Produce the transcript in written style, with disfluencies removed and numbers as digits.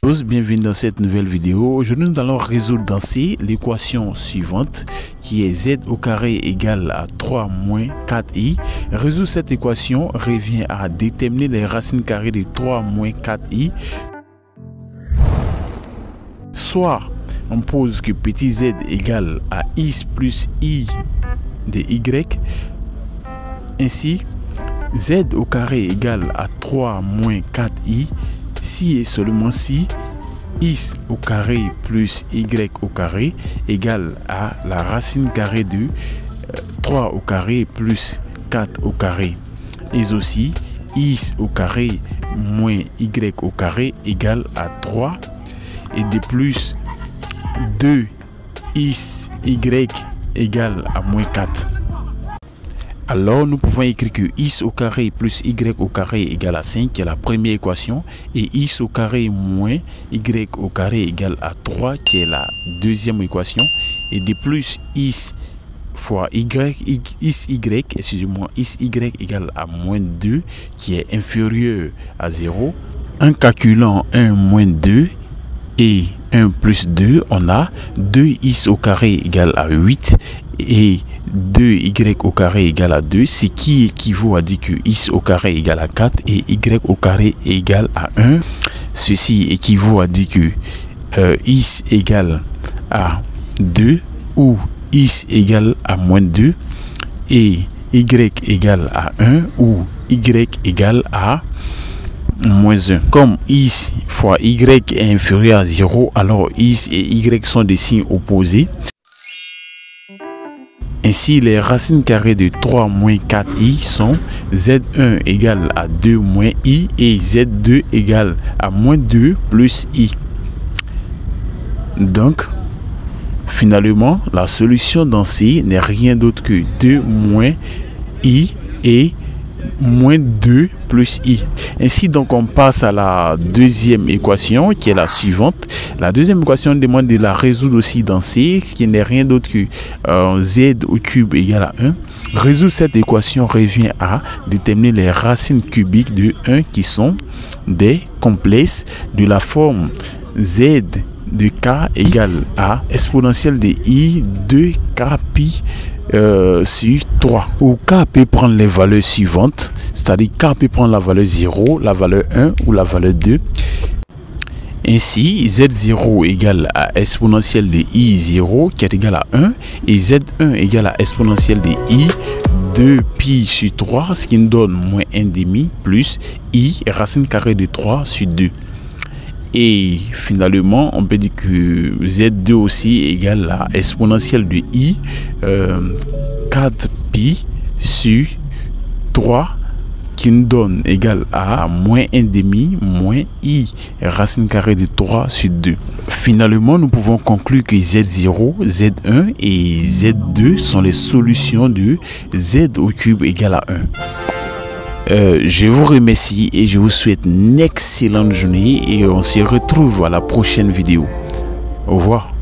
Bienvenue dans cette nouvelle vidéo. Aujourd'hui nous allons résoudre dans C l'équation suivante qui est z au carré égale à 3 moins 4i. Résoudre cette équation revient à déterminer les racines carrées de 3 moins 4i. Soit on pose que petit z égale à x plus i de y. Ainsi z au carré égale à 3 moins 4i si et seulement si x au carré plus y au carré égale à la racine carrée de 3 au carré plus 4 au carré, et aussi x au carré moins y au carré égale à 3, et de plus 2xy égale à moins 4. Alors nous pouvons écrire que x au carré plus y au carré égale à 5, qui est la première équation, et x au carré moins y au carré égale à 3, qui est la deuxième équation, et de plus x fois y égale à moins 2, qui est inférieur à 0. En calculant 1 moins 2 et 1 plus 2, on a 2x au carré égale à 8 et 2y au carré égale à 2, ce qui équivaut à dire que x au carré égale à 4 et y au carré égale à 1. Ceci équivaut à dire que x égale à 2 ou x égale à moins 2 et y égale à 1 ou y égale à moins 1. Comme x fois y est inférieur à 0, alors x et y sont des signes opposés. Ainsi, les racines carrées de 3 moins 4i sont z1 égale à 2 moins i et z2 égale à moins 2 plus i. Donc, finalement, la solution dans C n'est rien d'autre que 2 moins i et moins 2 plus i. Ainsi donc on passe à la deuxième équation qui est la suivante. La deuxième équation demande de la résoudre aussi dans C, ce qui n'est rien d'autre que z au cube égale à 1. Résoudre cette équation revient à déterminer les racines cubiques de 1 qui sont des complexes de la forme z de k égale à exponentielle de i de k pi sur 3, où k peut prendre les valeurs suivantes, c'est-à-dire k peut prendre la valeur 0, la valeur 1 ou la valeur 2. Ainsi, z0 égale à exponentielle de i0 qui est égal à 1 et z1 égale à exponentielle de i de pi sur 3, ce qui nous donne moins 1,5 plus i racine carrée de 3 sur 2. Et finalement, on peut dire que z2 aussi égale à exponentielle de i 4 pi sur 3 qui nous donne égal à moins 1,5 moins i racine carrée de 3 sur 2. Finalement, nous pouvons conclure que z0, z1 et z2 sont les solutions de z au cube égale à 1. Je vous remercie et je vous souhaite une excellente journée et on se retrouve à la prochaine vidéo. Au revoir.